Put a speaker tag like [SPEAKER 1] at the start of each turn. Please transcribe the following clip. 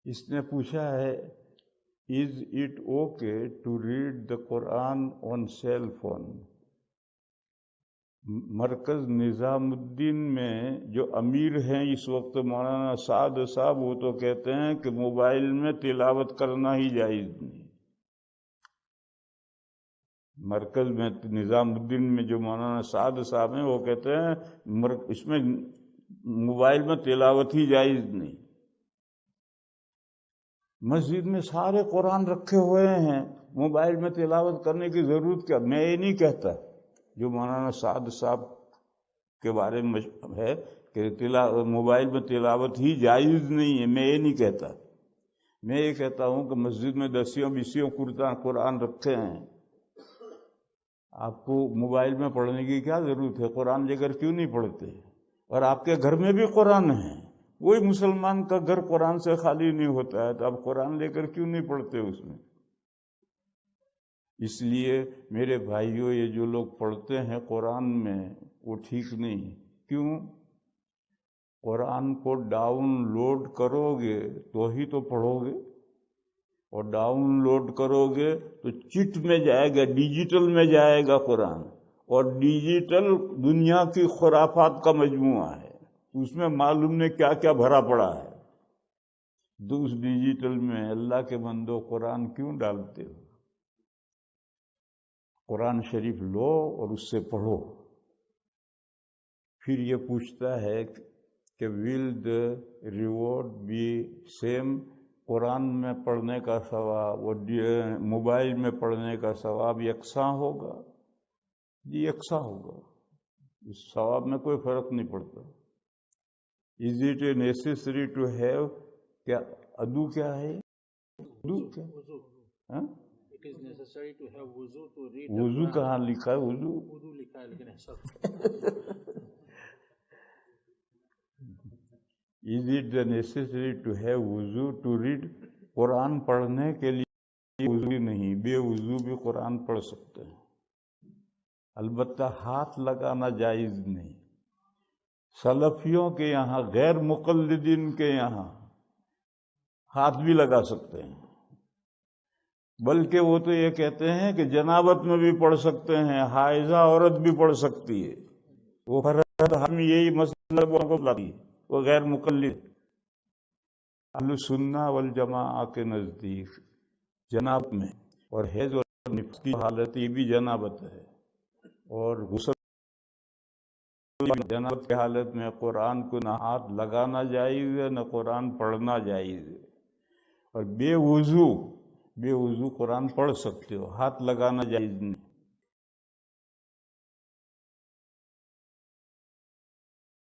[SPEAKER 1] اس نے پوچھا ہے is it okay to read the Quran on cell phone? Markaz نظام الدین میں جو امیر ہیں اس وقت مولانا سعد صاحب، وہ تو کہتے ہیں کہ موبائل میں تلاوت کرنا ہی جائز نہیں۔ مرکز میں نظام الدین میں جو مولانا سعد صاحب ہیں وہ کہتے ہیں اس میں موبائل میں تلاوت ہی جائز نہیں۔ مسجد میں سارے قرآن رکھے ہوئے ہیں، موبائل میں تلاوت کرنے کی ضرورت کیا؟ میں یہ نہیں کہتا جو مولانا سعد صاحب کے بارے میں ہے کہ موبائل میں تلاوت ہی جائز نہیں ہے، میں یہ نہیں کہتا۔ میں یہ کہتا ہوں کہ مسجد میں 10 20 قرآن رکھے ہیں، آپ کو موبائل میں پڑھنے کی کیا ضرورت ہے؟ قرآن لے کر کیوں نہیں پڑھتے؟ اور آپ کے گھر میں بھی قرآن ہے، کوئی مسلمان کا گھر قرآن سے خالی نہیں ہوتا ہے، تو آپ قرآن لے کر کیوں نہیں پڑھتے اس میں؟ اس لیے میرے بھائیوں، یہ جو لوگ پڑھتے ہیں قرآن میں وہ ٹھیک نہیں۔ کیوں؟ قرآن کو ڈاؤن لوڈ کرو گے تو ہی تو پڑھو گے، اور ڈاؤن لوڈ کرو گے تو چٹ میں جائے گا، ڈیجیٹل میں جائے گا قرآن، اور ڈیجیٹل دنیا کی خرافات کا مجموعہ ہے، اس میں معلوم نہیں کیا کیا بھرا پڑا ہے۔ تو اس ڈیجیٹل میں اللہ کے بندو قرآن کیوں ڈالتے ہو؟ قرآن شریف لو اور اس سے پڑھو۔ پھر یہ پوچھتا ہے کہ ول دا ریوارڈ بی سیم؟ قرآن میں پڑھنے کا ثواب اور موبائل میں پڑھنے کا ثواب یکساں ہوگا؟ جی یکساں ہوگا، اس ثواب میں کوئی فرق نہیں پڑتا۔ Is it a necessary to have? کیا ادو کیا ہے؟ ادو کیا؟ ہاں؟ وضو کہاں لکھا ہے؟ وضو لکھا ہے لیکن Is it necessary to have وضو to read؟ قرآن پڑھنے کے لیے وضو نہیں، بے وضو بھی قرآن پڑھ سکتے ہیں، البتہ ہاتھ لگانا جائز نہیں۔ سلفیوں کے یہاں، غیر مقلدین کے یہاں ہاتھ بھی لگا سکتے ہیں، بلکہ وہ تو یہ کہتے ہیں کہ جنابت میں بھی پڑھ سکتے ہیں، حائضہ عورت بھی پڑھ سکتی ہے۔ وہ ہم یہی مسئلہ وہ غیر مقلد۔ اہل سنہ والجماعہ کے نزدیک جنابت میں اور حیض اور نفاس کی حالت یہ بھی جنابت ہے، اور غسل جنابت کی حالت میں قرآن کو نہ ہاتھ لگانا جائز ہے نہ قرآن پڑھنا جائز ہے۔ اور بے وضو قرآن پڑھ سکتے ہو، ہاتھ لگانا جائز نہیں۔